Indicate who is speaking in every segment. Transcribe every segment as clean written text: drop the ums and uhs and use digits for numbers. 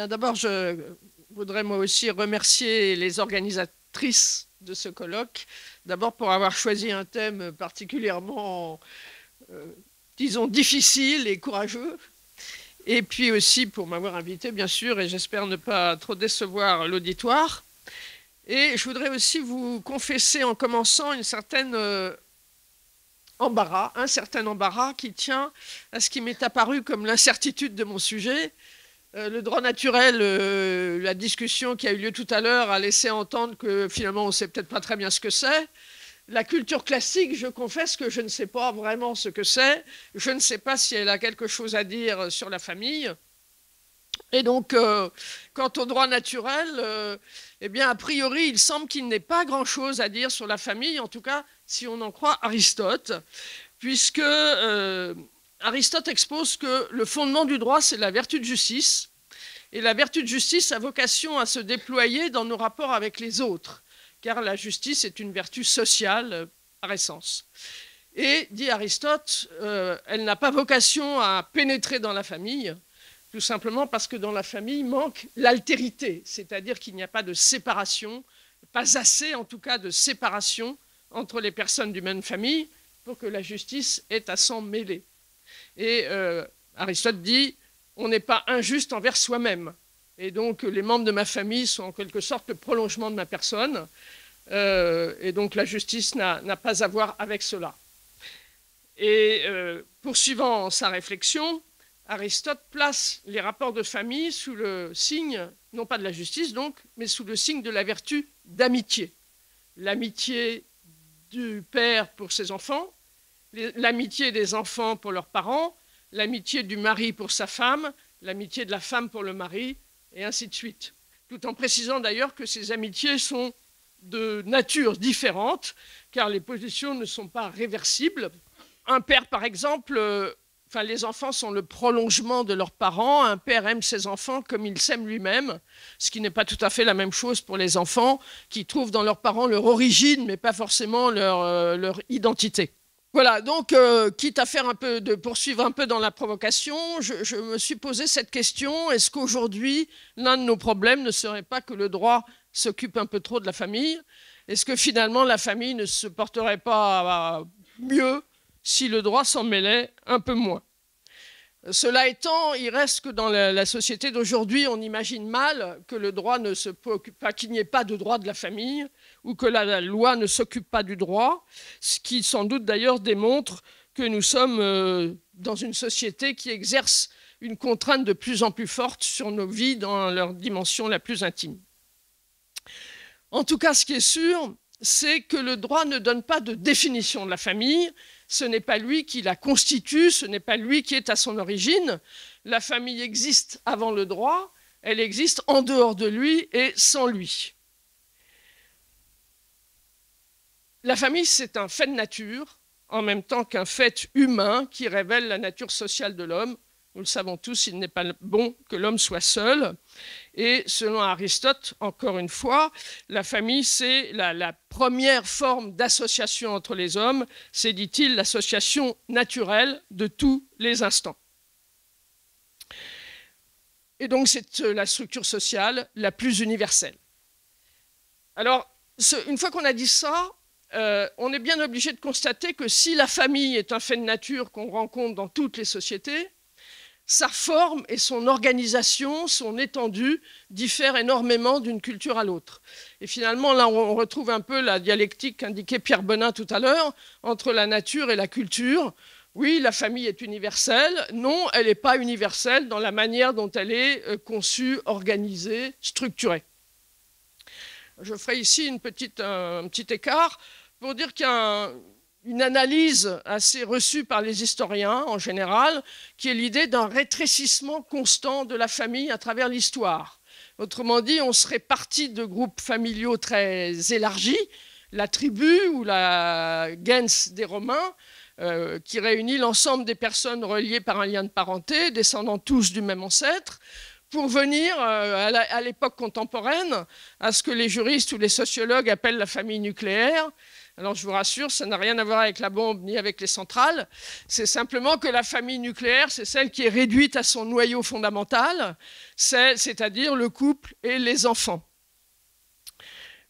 Speaker 1: Bien, d'abord, je voudrais moi aussi remercier les organisatrices de ce colloque. D'abord pour avoir choisi un thème particulièrement, disons, difficile et courageux. Et puis aussi pour m'avoir invité, bien sûr, et j'espère ne pas trop décevoir l'auditoire. Et je voudrais aussi vous confesser en commençant un certain embarras qui tient à ce qui m'est apparu comme l'incertitude de mon sujet. Le droit naturel, la discussion qui a eu lieu tout à l'heure a laissé entendre que finalement on ne sait peut-être pas très bien ce que c'est. La culture classique, je confesse que je ne sais pas vraiment ce que c'est. Je ne sais pas si elle a quelque chose à dire sur la famille. Et donc, quant au droit naturel, eh bien, a priori, il semble qu'il n'ait pas grand-chose à dire sur la famille, en tout cas, si on en croit Aristote, puisque Aristote expose que le fondement du droit, c'est la vertu de justice, et la vertu de justice a vocation à se déployer dans nos rapports avec les autres, car la justice est une vertu sociale par essence. Et, dit Aristote, elle n'a pas vocation à pénétrer dans la famille, tout simplement parce que dans la famille manque l'altérité, c'est-à-dire qu'il n'y a pas de séparation, pas assez en tout cas de séparation entre les personnes d'une même famille pour que la justice ait à s'en mêler. Et Aristote dit, on n'est pas injuste envers soi-même. Et donc les membres de ma famille sont en quelque sorte le prolongement de ma personne. Et donc la justice n'a pas à voir avec cela. Et poursuivant sa réflexion, Aristote place les rapports de famille sous le signe, non pas de la justice donc, mais sous le signe de la vertu d'amitié. L'amitié du père pour ses enfants, l'amitié des enfants pour leurs parents, l'amitié du mari pour sa femme, l'amitié de la femme pour le mari, et ainsi de suite. Tout en précisant d'ailleurs que ces amitiés sont de nature différente, car les positions ne sont pas réversibles. Un père, par exemple, les enfants sont le prolongement de leurs parents. Un père aime ses enfants comme il s'aime lui-même, ce qui n'est pas tout à fait la même chose pour les enfants qui trouvent dans leurs parents leur origine, mais pas forcément leur identité. Voilà, donc, quitte à poursuivre un peu dans la provocation, je me suis posé cette question, est-ce qu'aujourd'hui, l'un de nos problèmes ne serait pas que le droit s'occupe un peu trop de la famille? Est-ce que finalement, la famille ne se porterait pas mieux si le droit s'en mêlait un peu moins? Cela étant, il reste que dans la société d'aujourd'hui, on imagine mal que le droit ne se préoccupe pas, qu'il n'y ait pas de droit de la famille, ou que la loi ne s'occupe pas du droit, ce qui sans doute d'ailleurs démontre que nous sommes dans une société qui exerce une contrainte de plus en plus forte sur nos vies dans leur dimension la plus intime. En tout cas, ce qui est sûr, c'est que le droit ne donne pas de définition de la famille. Ce n'est pas lui qui la constitue, ce n'est pas lui qui est à son origine. La famille existe avant le droit, elle existe en dehors de lui et sans lui. La famille, c'est un fait de nature, en même temps qu'un fait humain qui révèle la nature sociale de l'homme. Nous le savons tous, il n'est pas bon que l'homme soit seul. Et selon Aristote, encore une fois, la famille, c'est la première forme d'association entre les hommes. C'est, dit-il, l'association naturelle de tous les instants. Et donc, c'est la structure sociale la plus universelle. Alors, une fois qu'on a dit ça, on est bien obligé de constater que si la famille est un fait de nature qu'on rencontre dans toutes les sociétés, sa forme et son organisation, son étendue, diffèrent énormément d'une culture à l'autre. Et finalement, là, on retrouve un peu la dialectique qu'indiquait Pierre Benin tout à l'heure, entre la nature et la culture. Oui, la famille est universelle. Non, elle n'est pas universelle dans la manière dont elle est conçue, organisée, structurée. Je ferai ici un petit écart pour dire qu'il y a une analyse assez reçue par les historiens en général, qui est l'idée d'un rétrécissement constant de la famille à travers l'histoire. Autrement dit, on serait parti de groupes familiaux très élargis, la tribu ou la gens des Romains, qui réunit l'ensemble des personnes reliées par un lien de parenté, descendant tous du même ancêtre, pour venir à l'époque contemporaine, à ce que les juristes ou les sociologues appellent la famille nucléaire. Alors je vous rassure, ça n'a rien à voir avec la bombe ni avec les centrales. C'est simplement que la famille nucléaire, c'est celle qui est réduite à son noyau fondamental, c'est-à-dire le couple et les enfants.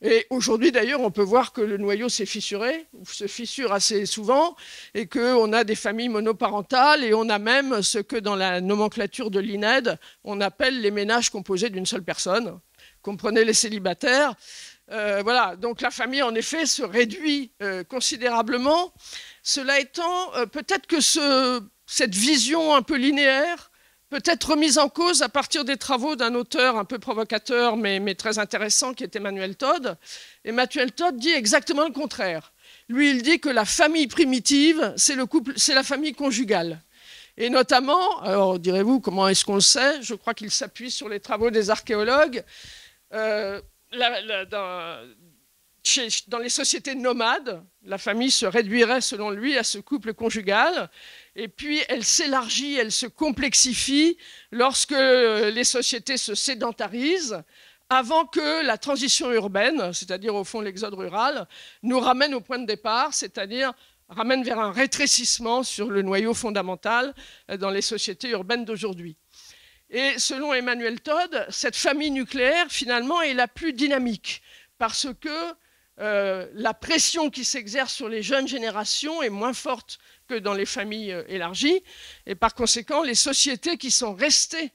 Speaker 1: Et aujourd'hui, d'ailleurs, on peut voir que le noyau s'est fissuré, ou se fissure assez souvent, et qu'on a des familles monoparentales, et on a même ce que dans la nomenclature de l'INED, on appelle les ménages composés d'une seule personne. Comprenez les célibataires. Voilà, donc la famille, en effet, se réduit considérablement. Cela étant, peut-être que cette vision un peu linéaire peut être remise en cause à partir des travaux d'un auteur un peu provocateur, mais très intéressant, qui est Emmanuel Todd. Emmanuel Todd dit exactement le contraire. Lui, il dit que la famille primitive, c'est le couple, c'est la famille conjugale. Et notamment, alors direz-vous, comment est-ce qu'on le sait? Je crois qu'il s'appuie sur les travaux des archéologues. Dans les sociétés nomades, la famille se réduirait, selon lui, à ce couple conjugal. Et puis, elle s'élargit, elle se complexifie lorsque les sociétés se sédentarisent, avant que la transition urbaine, c'est-à-dire au fond l'exode rural, nous ramène au point de départ, c'est-à-dire ramène vers un rétrécissement sur le noyau fondamental dans les sociétés urbaines d'aujourd'hui. Et selon Emmanuel Todd, cette famille nucléaire, finalement, est la plus dynamique, parce que la pression qui s'exerce sur les jeunes générations est moins forte que dans les familles élargies. Et par conséquent, les sociétés qui sont restées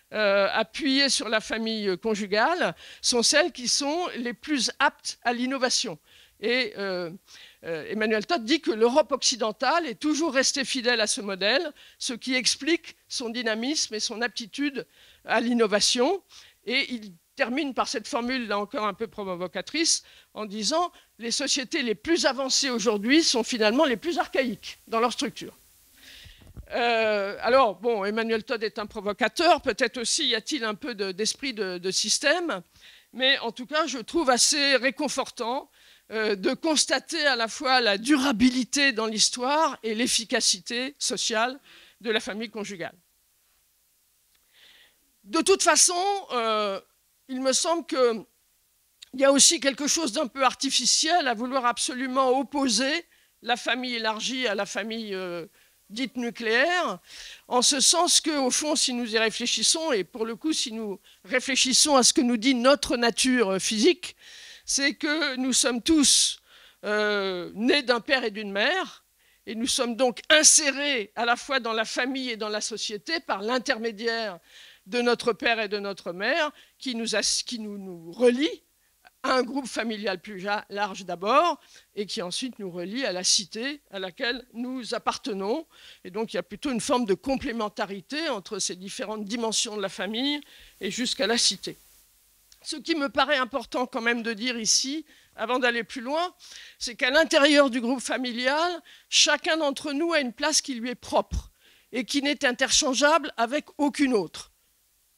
Speaker 1: appuyées sur la famille conjugale sont celles qui sont les plus aptes à l'innovation. Et Emmanuel Todd dit que l'Europe occidentale est toujours restée fidèle à ce modèle, ce qui explique son dynamisme et son aptitude à l'innovation. Et il termine par cette formule, là encore un peu provocatrice, en disant « les sociétés les plus avancées aujourd'hui sont finalement les plus archaïques dans leur structure ». Alors, bon, Emmanuel Todd est un provocateur, peut-être aussi y a-t-il un peu d'esprit de système, mais en tout cas, je trouve assez réconfortant de constater à la fois la durabilité dans l'histoire et l'efficacité sociale de la famille conjugale. De toute façon, il me semble qu'il y a aussi quelque chose d'un peu artificiel à vouloir absolument opposer la famille élargie à la famille dite nucléaire, en ce sens qu'au fond, si nous y réfléchissons, et pour le coup, si nous réfléchissons à ce que nous dit notre nature physique, c'est que nous sommes tous nés d'un père et d'une mère, et nous sommes donc insérés à la fois dans la famille et dans la société par l'intermédiaire de notre père et de notre mère, qui nous relie à un groupe familial plus large d'abord, et qui ensuite nous relie à la cité à laquelle nous appartenons. Et donc il y a plutôt une forme de complémentarité entre ces différentes dimensions de la famille et jusqu'à la cité. Ce qui me paraît important quand même de dire ici, avant d'aller plus loin, c'est qu'à l'intérieur du groupe familial, chacun d'entre nous a une place qui lui est propre et qui n'est interchangeable avec aucune autre.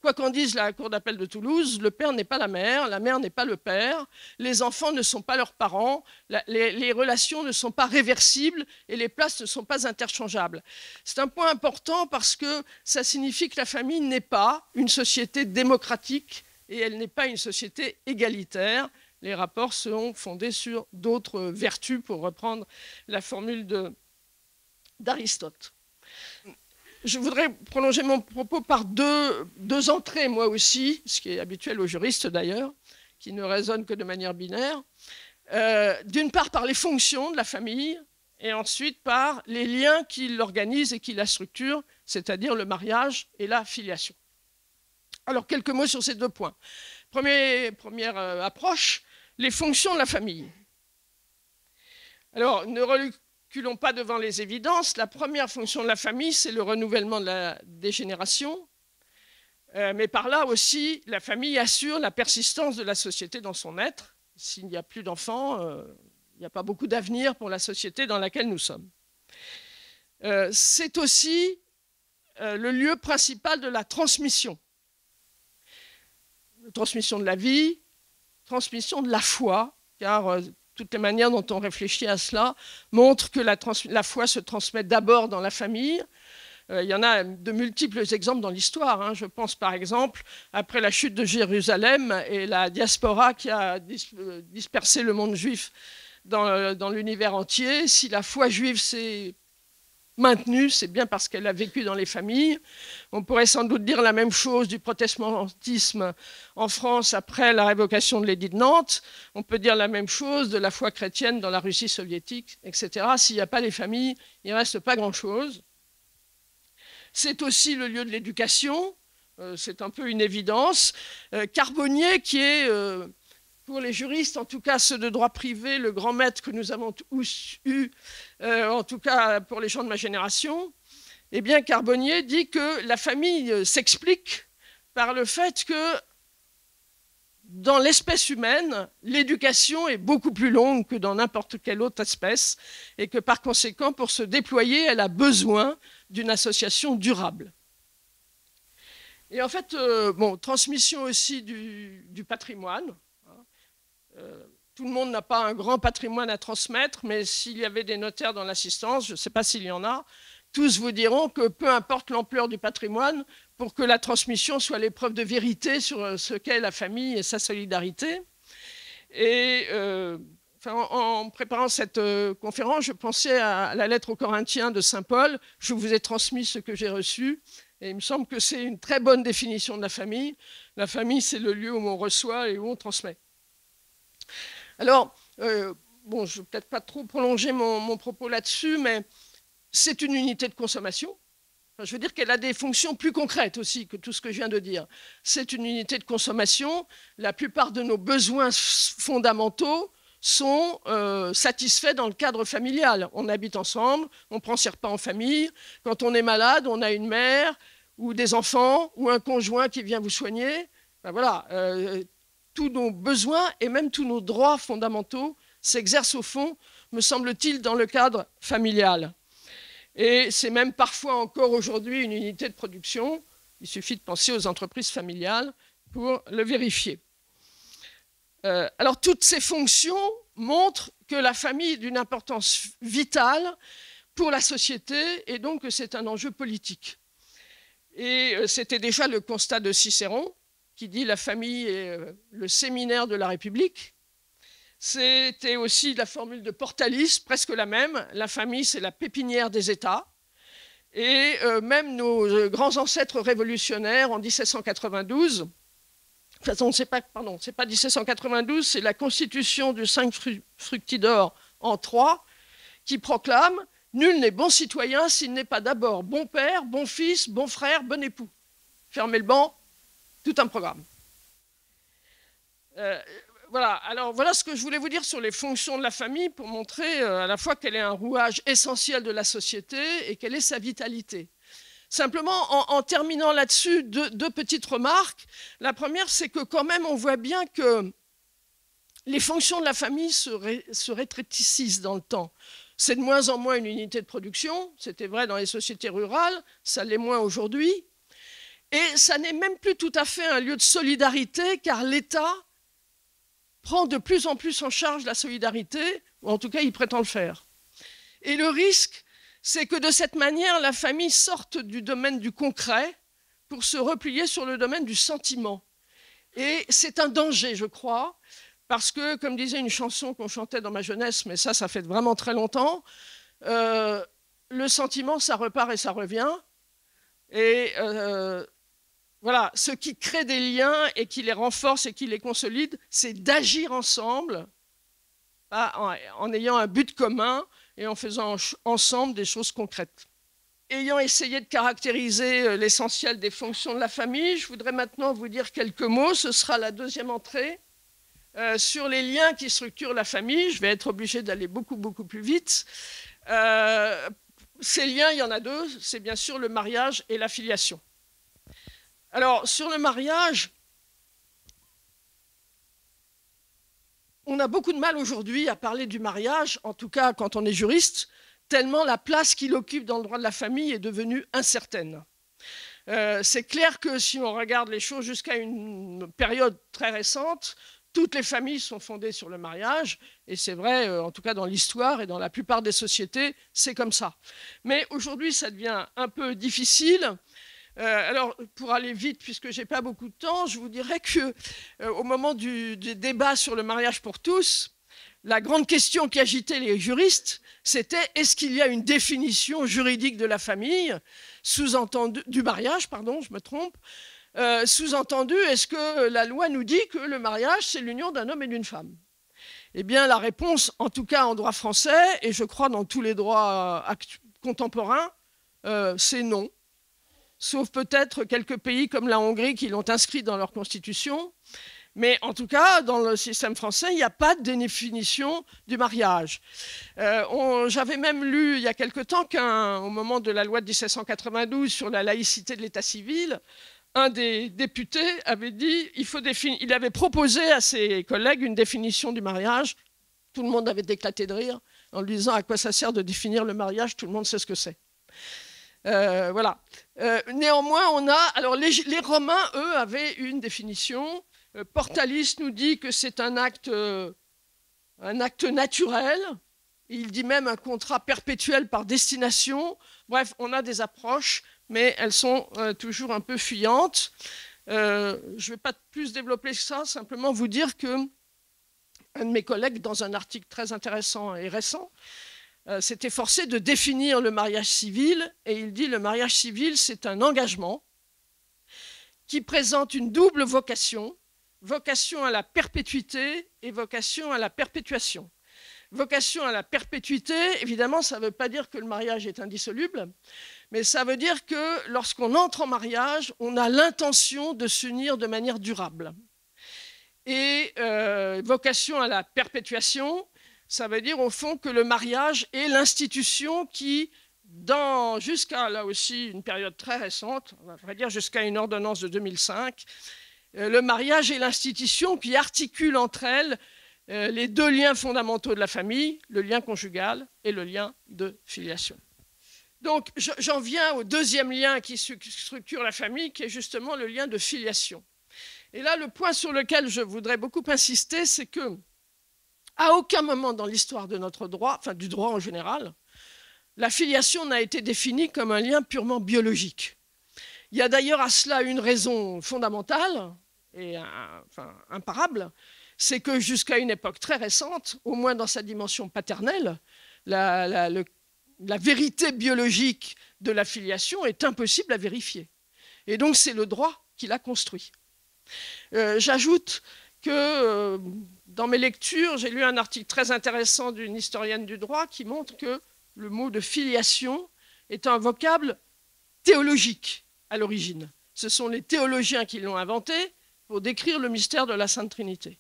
Speaker 1: Quoi qu'en dise la Cour d'appel de Toulouse, le père n'est pas la mère n'est pas le père, les enfants ne sont pas leurs parents, les relations ne sont pas réversibles et les places ne sont pas interchangeables. C'est un point important parce que ça signifie que la famille n'est pas une société démocratique et elle n'est pas une société égalitaire. Les rapports sont fondés sur d'autres vertus, pour reprendre la formule d'Aristote. Je voudrais prolonger mon propos par deux entrées, moi aussi, ce qui est habituel aux juristes d'ailleurs, qui ne raisonnent que de manière binaire. D'une part par les fonctions de la famille, et ensuite par les liens qui l'organisent et qui la structurent, c'est-à-dire le mariage et la filiation. Alors, quelques mots sur ces deux points. Première approche, les fonctions de la famille. Alors, ne reculons pas devant les évidences. La première fonction de la famille, c'est le renouvellement des générations. Mais par là aussi, la famille assure la persistance de la société dans son être. S'il n'y a plus d'enfants, il n'y a pas beaucoup d'avenir pour la société dans laquelle nous sommes. C'est aussi le lieu principal de la transmission. Transmission de la vie, transmission de la foi, car toutes les manières dont on réfléchit à cela montrent que la foi se transmet d'abord dans la famille. Il y en a de multiples exemples dans l'histoire, hein. Je pense par exemple, après la chute de Jérusalem et la diaspora qui a dispersé le monde juif dans l'univers entier, si la foi juive s'est maintenue, c'est bien parce qu'elle a vécu dans les familles. On pourrait sans doute dire la même chose du protestantisme en France après la révocation de l'édit de Nantes. On peut dire la même chose de la foi chrétienne dans la Russie soviétique, etc. S'il n'y a pas les familles, il ne reste pas grand-chose. C'est aussi le lieu de l'éducation. C'est un peu une évidence. Carbonnier, qui est, pour les juristes, en tout cas ceux de droit privé, le grand maître que nous avons tous eu, en tout cas pour les gens de ma génération, eh bien, Carbonnier dit que la famille s'explique par le fait que dans l'espèce humaine, l'éducation est beaucoup plus longue que dans n'importe quelle autre espèce et que par conséquent, pour se déployer, elle a besoin d'une association durable. Et en fait, bon, transmission aussi du patrimoine. Tout le monde n'a pas un grand patrimoine à transmettre, mais s'il y avait des notaires dans l'assistance, je ne sais pas s'il y en a, tous vous diront que peu importe l'ampleur du patrimoine, pour que la transmission soit l'épreuve de vérité sur ce qu'est la famille et sa solidarité. Et en préparant cette conférence, je pensais à la lettre aux Corinthiens de Saint Paul. Je vous ai transmis ce que j'ai reçu. Et il me semble que c'est une très bonne définition de la famille. La famille, c'est le lieu où on reçoit et où on transmet. Alors, bon, je ne vais peut-être pas trop prolonger mon propos là-dessus, mais c'est une unité de consommation. Enfin, je veux dire qu'elle a des fonctions plus concrètes aussi que tout ce que je viens de dire. C'est une unité de consommation. La plupart de nos besoins fondamentaux sont satisfaits dans le cadre familial. On habite ensemble, on prend ses repas en famille. Quand on est malade, on a une mère ou des enfants ou un conjoint qui vient vous soigner. Ben voilà, tous nos besoins et même tous nos droits fondamentaux s'exercent au fond, me semble-t-il, dans le cadre familial. Et c'est même parfois encore aujourd'hui une unité de production. Il suffit de penser aux entreprises familiales pour le vérifier. Alors toutes ces fonctions montrent que la famille est d'une importance vitale pour la société et donc que c'est un enjeu politique. Et c'était déjà le constat de Cicéron, qui dit la famille est le séminaire de la République. C'était aussi la formule de Portalis, presque la même. La famille, c'est la pépinière des États. Et même nos grands ancêtres révolutionnaires en 1792, enfin, c'est pas 1792, c'est la constitution du 5 Fructidor en 3, qui proclame « Nul n'est bon citoyen s'il n'est pas d'abord bon père, bon fils, bon frère, bon époux ». Fermez le banc, tout un programme. Voilà, alors voilà ce que je voulais vous dire sur les fonctions de la famille pour montrer à la fois qu'elle est un rouage essentiel de la société et quelle est sa vitalité. Simplement, en terminant là-dessus, deux petites remarques. La première, c'est que quand même, on voit bien que les fonctions de la famille se rétrécissent dans le temps. C'est de moins en moins une unité de production. C'était vrai dans les sociétés rurales, ça l'est moins aujourd'hui. Et ça n'est même plus tout à fait un lieu de solidarité, car l'État prend de plus en plus en charge la solidarité, ou en tout cas, il prétend le faire. Et le risque, c'est que de cette manière, la famille sorte du domaine du concret pour se replier sur le domaine du sentiment. Et c'est un danger, je crois, parce que, comme disait une chanson qu'on chantait dans ma jeunesse, mais ça fait vraiment très longtemps, le sentiment, ça repart et ça revient. Et voilà, ce qui crée des liens et qui les renforce et qui les consolide, c'est d'agir ensemble, en ayant un but commun et en faisant ensemble des choses concrètes. Ayant essayé de caractériser l'essentiel des fonctions de la famille, je voudrais maintenant vous dire quelques mots. Ce sera la deuxième entrée sur les liens qui structurent la famille. Je vais être obligé d'aller beaucoup plus vite. Ces liens, il y en a deux. C'est bien sûr le mariage et la filiation. Alors, sur le mariage, on a beaucoup de mal aujourd'hui à parler du mariage, en tout cas quand on est juriste, tellement la place qu'il occupe dans le droit de la famille est devenue incertaine. C'est clair que si on regarde les choses jusqu'à une période très récente, toutes les familles sont fondées sur le mariage, et c'est vrai, en tout cas dans l'histoire et dans la plupart des sociétés, c'est comme ça. Mais aujourd'hui, ça devient un peu difficile. Alors, pour aller vite, puisque je n'ai pas beaucoup de temps, je vous dirais qu'au moment du débat sur le mariage pour tous, la grande question qui agitait les juristes, c'était est-ce qu'il y a une définition juridique de la famille, sous-entendu du mariage, pardon, je me trompe, sous-entendu, est-ce que la loi nous dit que le mariage, c'est l'union d'un homme et d'une femme? Eh bien, la réponse, en tout cas en droit français, et je crois dans tous les droits contemporains, c'est non. Sauf peut-être quelques pays comme la Hongrie qui l'ont inscrit dans leur constitution. Mais en tout cas, dans le système français, il n'y a pas de définition du mariage. J'avais même lu il y a quelque temps qu'au moment de la loi de 1792 sur la laïcité de l'état civil, un des députés avait dit, il avait proposé à ses collègues une définition du mariage. Tout le monde avait éclaté de rire en lui disant à quoi ça sert de définir le mariage, tout le monde sait ce que c'est. Voilà. Néanmoins, alors les Romains, eux, avaient une définition. Portalis nous dit que c'est un acte naturel. Il dit même un contrat perpétuel par destination. Bref, on a des approches, mais elles sont toujours un peu fuyantes. Je ne vais pas plus développer que ça, simplement vous dire que un de mes collègues, dans un article très intéressant et récent, s'est efforcé de définir le mariage civil, et il dit le mariage civil, c'est un engagement qui présente une double vocation, vocation à la perpétuité et vocation à la perpétuation. Vocation à la perpétuité, évidemment, ça ne veut pas dire que le mariage est indissoluble, mais ça veut dire que lorsqu'on entre en mariage, on a l'intention de s'unir de manière durable. Et vocation à la perpétuation, ça veut dire au fond que le mariage est l'institution qui, jusqu'à là aussi une période très récente, on va dire jusqu'à une ordonnance de 2005, le mariage est l'institution qui articule entre elles les deux liens fondamentaux de la famille, le lien conjugal et le lien de filiation. Donc j'en viens au deuxième lien qui structure la famille, qui est justement le lien de filiation. Et là, le point sur lequel je voudrais beaucoup insister, c'est que à aucun moment dans l'histoire de notre droit, enfin du droit en général, la filiation n'a été définie comme un lien purement biologique. Il y a d'ailleurs à cela une raison fondamentale et imparable, c'est que jusqu'à une époque très récente, au moins dans sa dimension paternelle, la vérité biologique de la filiation est impossible à vérifier. Et donc c'est le droit qui l'a construit. J'ajoute que dans mes lectures, j'ai lu un article très intéressant d'une historienne du droit qui montre que le mot de filiation est un vocable théologique à l'origine. Ce sont les théologiens qui l'ont inventé pour décrire le mystère de la Sainte Trinité.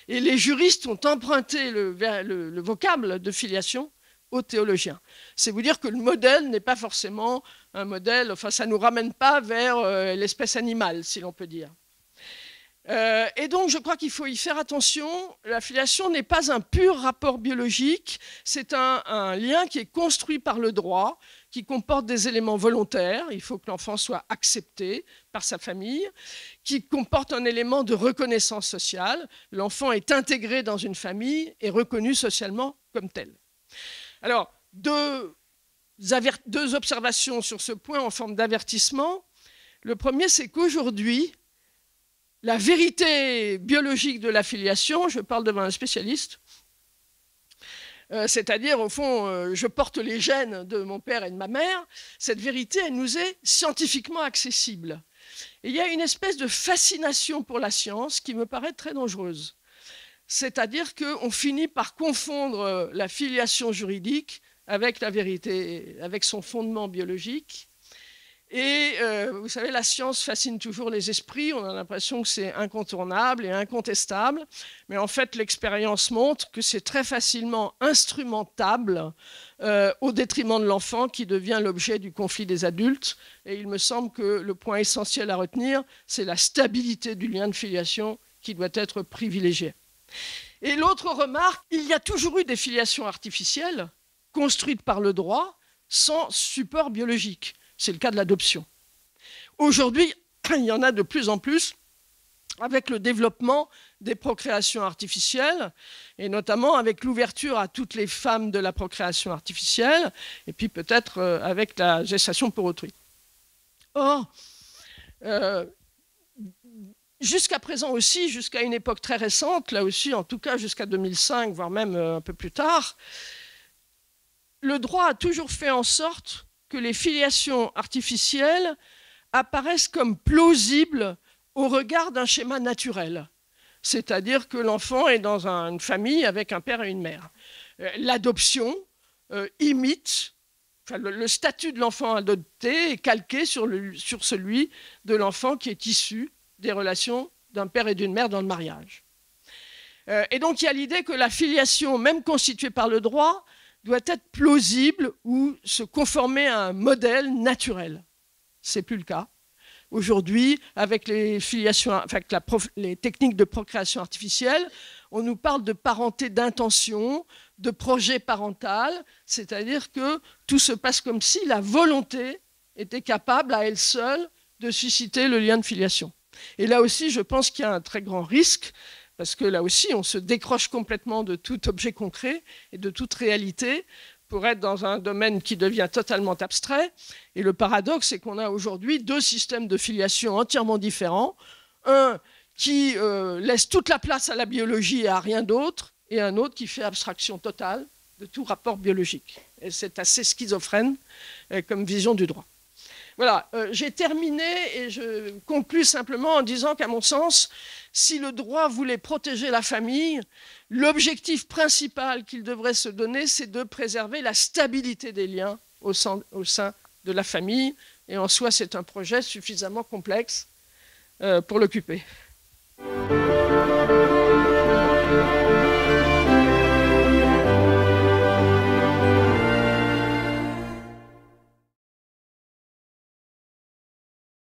Speaker 1: Et les juristes ont emprunté le vocable de filiation aux théologiens. C'est vous dire que le modèle n'est pas forcément un modèle, enfin ça ne nous ramène pas vers l'espèce animale, si l'on peut dire. Et donc, je crois qu'il faut y faire attention. La filiation n'est pas un pur rapport biologique, c'est un lien qui est construit par le droit, qui comporte des éléments volontaires. Il faut que l'enfant soit accepté par sa famille, qui comporte un élément de reconnaissance sociale. L'enfant est intégré dans une famille et reconnu socialement comme tel. Alors, deux observations sur ce point en forme d'avertissement. Le premier, c'est qu'aujourd'hui, la vérité biologique de la filiation, je parle devant un spécialiste, c'est-à-dire, au fond, je porte les gènes de mon père et de ma mère, cette vérité, elle nous est scientifiquement accessible. Et il y a une espèce de fascination pour la science qui me paraît très dangereuse. C'est-à-dire qu'on finit par confondre la filiation juridique avec la vérité, avec son fondement biologique. Et vous savez, la science fascine toujours les esprits, on a l'impression que c'est incontournable et incontestable, mais en fait l'expérience montre que c'est très facilement instrumentable au détriment de l'enfant qui devient l'objet du conflit des adultes. Et il me semble que le point essentiel à retenir, c'est la stabilité du lien de filiation qui doit être privilégié. Et l'autre remarque, il y a toujours eu des filiations artificielles construites par le droit sans support biologique. C'est le cas de l'adoption. Aujourd'hui, il y en a de plus en plus, avec le développement des procréations artificielles, et notamment avec l'ouverture à toutes les femmes de la procréation artificielle, et puis peut-être avec la gestation pour autrui. Or, jusqu'à présent aussi, jusqu'à une époque très récente, là aussi en tout cas jusqu'à 2005, voire même un peu plus tard, le droit a toujours fait en sorte que les filiations artificielles apparaissent comme plausibles au regard d'un schéma naturel. C'est-à-dire que l'enfant est dans une famille avec un père et une mère. L'adoption imite, enfin, le statut de l'enfant adopté est calqué sur celui de l'enfant qui est issu des relations d'un père et d'une mère dans le mariage. Et donc il y a l'idée que la filiation, même constituée par le droit, doit être plausible ou se conformer à un modèle naturel. Ce n'est plus le cas. Aujourd'hui, avec les filiations, avec les techniques de procréation artificielle, on nous parle de parenté d'intention, de projet parental, c'est-à-dire que tout se passe comme si la volonté était capable à elle seule de susciter le lien de filiation. Et là aussi, je pense qu'il y a un très grand risque, parce que là aussi, on se décroche complètement de tout objet concret et de toute réalité pour être dans un domaine qui devient totalement abstrait. Et le paradoxe, c'est qu'on a aujourd'hui deux systèmes de filiation entièrement différents. Un qui laisse toute la place à la biologie et à rien d'autre, et un autre qui fait abstraction totale de tout rapport biologique. Et c'est assez schizophrène comme vision du droit. Voilà, j'ai terminé et je conclus simplement en disant qu'à mon sens, si le droit voulait protéger la famille, l'objectif principal qu'il devrait se donner, c'est de préserver la stabilité des liens au sein de la famille. Et en soi, c'est un projet suffisamment complexe pour l'occuper.